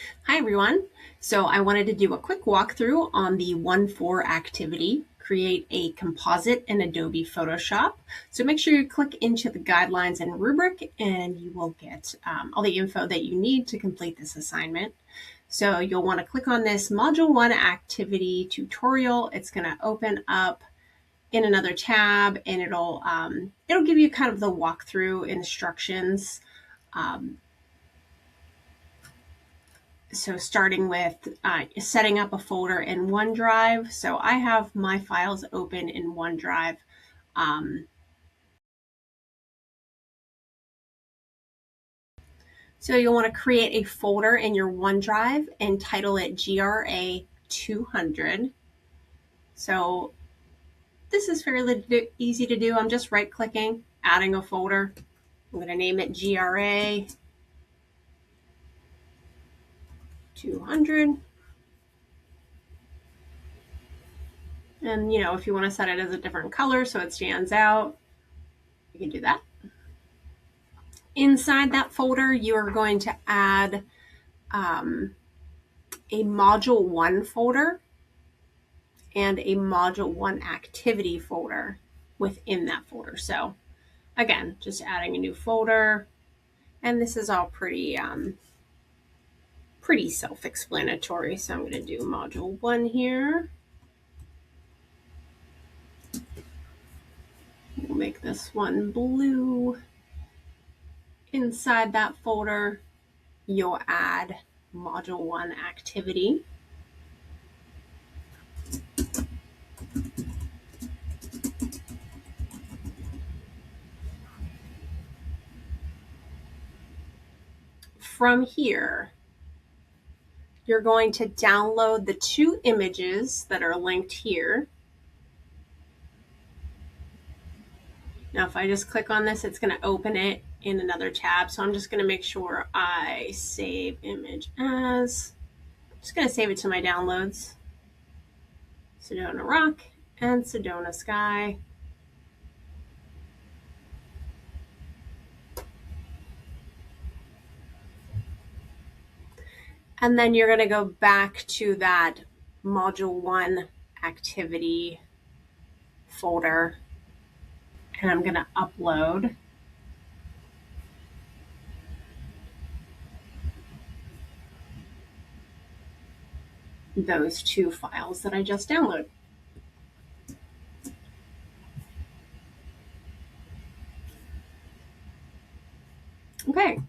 Hi everyone. So I wanted to do a quick walkthrough on the 1.4 activity, create a composite in Adobe Photoshop. So make sure you click into the guidelines and rubric and you will get all the info that you need to complete this assignment. So you'll want to click on this Module 1 activity tutorial. It's going to open up in another tab and it'll give you kind of the walkthrough instructions. So starting with setting up a folder in OneDrive. So I have my files open in OneDrive. So you'll want to create a folder in your OneDrive and title it GRA-200. So this is fairly easy to do. I'm just right-clicking, adding a folder. I'm going to name it GRA-200. And, if you want to set it as a different color so it stands out, you can do that. Inside that folder, you're going to add a Module 1 folder and a Module 1 activity folder within that folder. So again, just adding a new folder. And this is all pretty self-explanatory. So I'm going to do Module 1 here. We'll make this one blue. Inside that folder, you'll add Module 1 activity. From here, you're going to download the two images that are linked here. Now, if I just click on this, it's going to open it in another tab. So I'm just going to make sure I save image as. I'm just going to save it to my downloads. Sedona Rock and Sedona Sky. And then you're going to go back to that Module 1 activity folder. And I'm going to upload those two files that I just downloaded. Okay,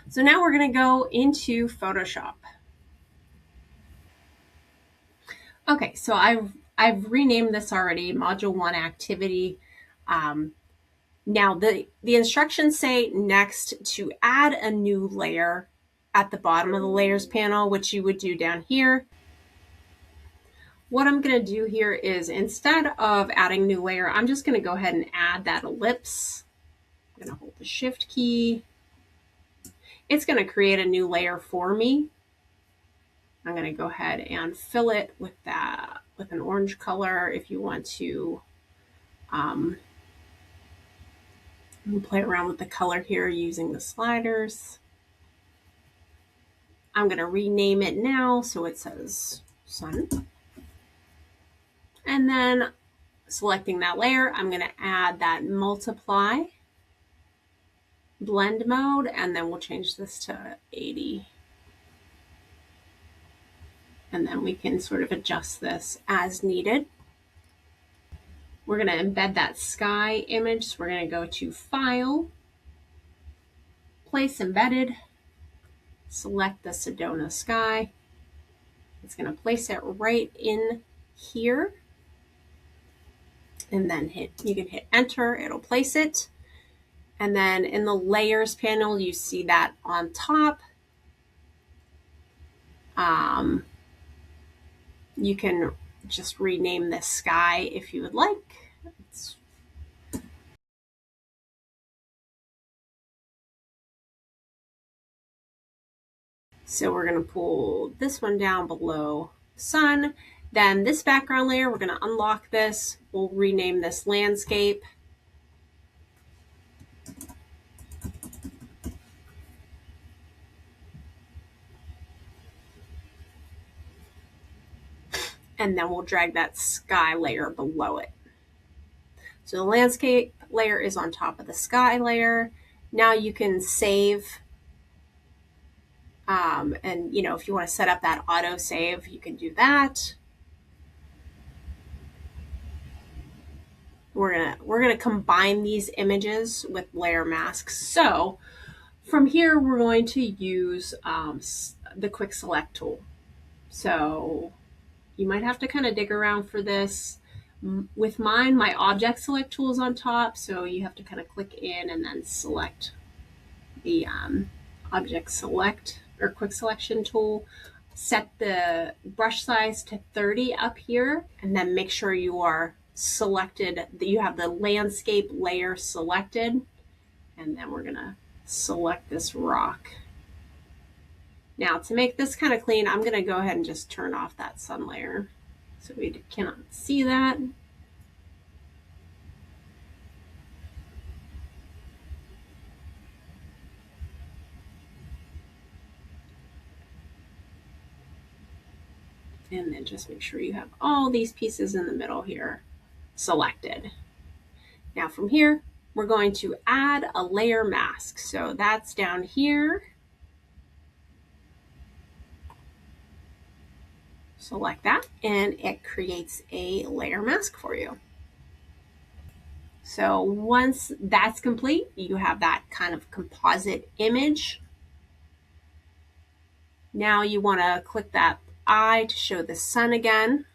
so now we're going to go into Photoshop. Okay, so I've renamed this already, Module 1 Activity. Now the instructions say next to add a new layer at the bottom of the layers panel, which you would do down here. What I'm going to do here is instead of adding new layer, I'm just going to go ahead and add that ellipse. I'm going to hold the Shift key. It's going to create a new layer for me. I'm going to go ahead and fill it with an orange color if you want to play around with the color here using the sliders. I'm going to rename it now so it says sun. And then selecting that layer, I'm going to add that multiply blend mode, and then we'll change this to 80. And then we can sort of adjust this as needed. We're going to embed that sky image. So we're going to go to File, Place Embedded, select the Sedona Sky. It's going to place it right in here. And then you can hit Enter, it'll place it. And then in the Layers panel, you see that on top. You can just rename this sky if you would like. So we're going to pull this one down below sun. Then this background layer, we're going to unlock this. We'll rename this landscape. and then we'll drag that sky layer below it. So the landscape layer is on top of the sky layer. Now you can save, and if you want to set up that auto save, you can do that. We're gonna combine these images with layer masks. So from here, we're going to use the quick select tool. So you might have to kind of dig around for this. With mine, my object select tool is on top, so you have to kind of click in and then select the object select or quick selection tool. Set the brush size to 30 up here, and then make sure you are selected, that you have the landscape layer selected, and then we're gonna select this rock. Now to make this kind of clean, I'm gonna go ahead and just turn off that sun layer so we cannot see that. And then just make sure you have all these pieces in the middle here selected. Now from here, we're going to add a layer mask. So that's down here. Select that, and it creates a layer mask for you. So once that's complete, you have that kind of composite image. Now you want to click that eye to show the sun again.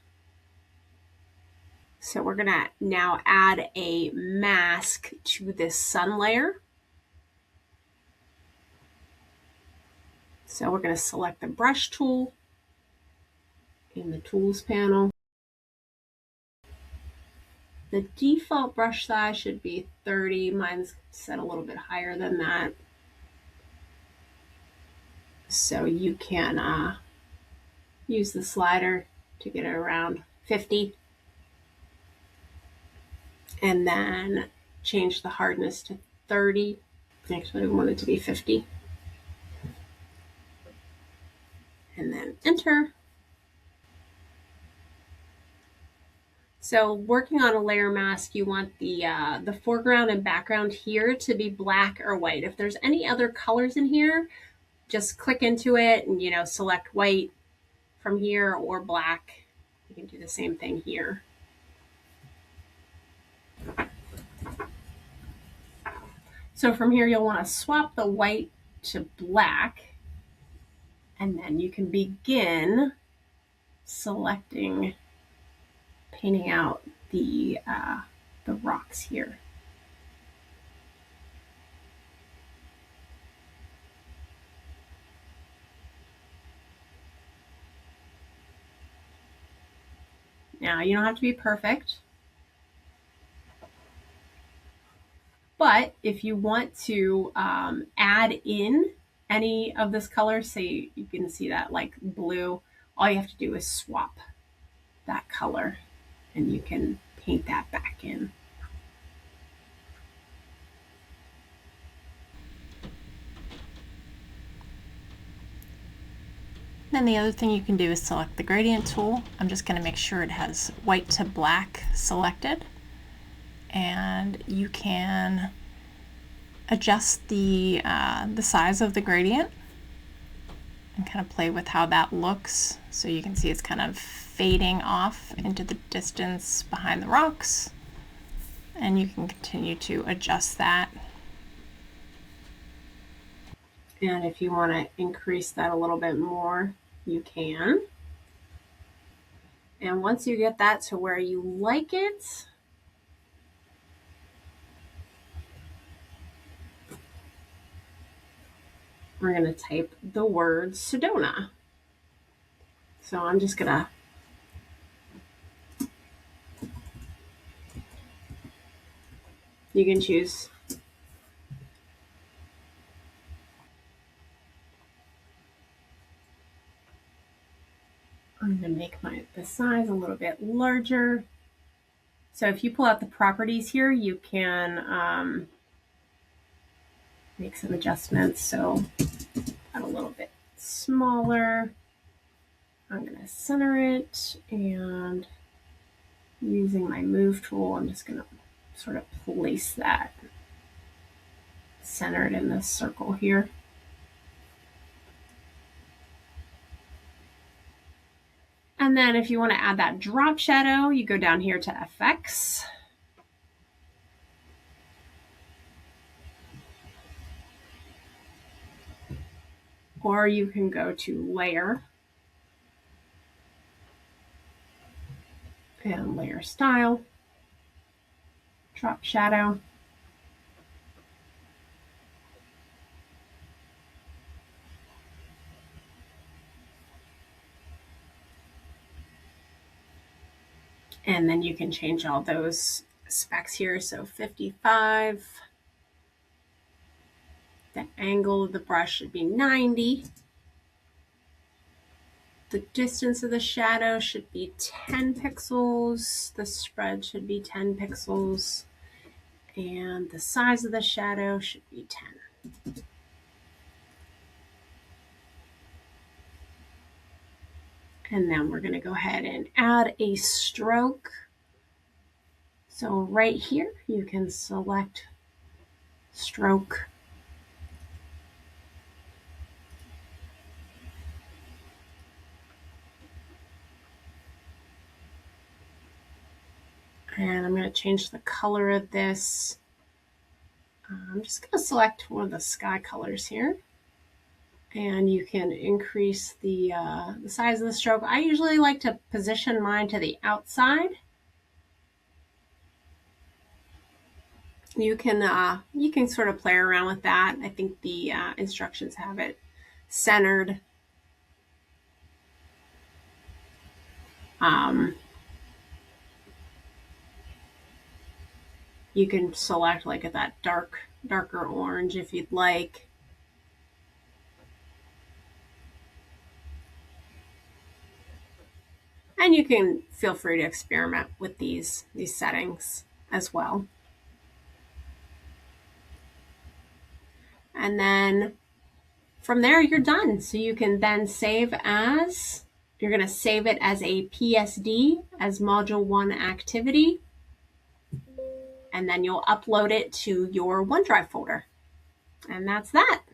So we're going to now add a mask to this sun layer. So we're going to select the brush tool in the tools panel. The default brush size should be 30. Mine's set a little bit higher than that. So you can use the slider to get it around 50. And then change the hardness to 30. Actually, I want it to be 50. And then enter. So working on a layer mask, you want the foreground and background here to be black or white. If there's any other colors in here, just click into it and select white from here or black. You can do the same thing here. So from here, you'll want to swap the white to black, and then you can begin selecting, painting out the rocks here. Now, you don't have to be perfect, but if you want to add in any of this color, say you can see that like blue, all you have to do is swap that color and you can paint that back in. Then the other thing you can do is select the gradient tool. I'm just going to make sure it has white to black selected, and you can adjust the size of the gradient and kind of play with how that looks. So you can see it's kind of fading off into the distance behind the rocks, and you can continue to adjust that. And if you want to increase that a little bit more, you can. And once you get that to where you like it, we're going to type the word Sedona. So I'm just going to you can choose I'm going to make the size a little bit larger. So if you pull out the properties here, you can make some adjustments. So a little bit smaller. I'm going to center it, and using my move tool, I'm just going to sort of place that centered in this circle here. And then if you want to add that drop shadow, you go down here to Effects. Or you can go to Layer and Layer Style, Drop Shadow. And then you can change all those specs here. So 55. The angle of the brush should be 90. The distance of the shadow should be 10 pixels. The spread should be 10 pixels. And the size of the shadow should be 10. And then we're going to go ahead and add a stroke. So right here, you can select stroke. And I'm going to change the color of this. I'm just going to select one of the sky colors here. And you can increase the size of the stroke. I usually like to position mine to the outside. You can sort of play around with that. I think the instructions have it centered. You can select like that darker orange if you'd like. And you can feel free to experiment with these settings as well. And then from there, you're done. So you can then save as, you're going to save it as a PSD, as Module 1 activity. And then you'll upload it to your OneDrive folder. And that's that.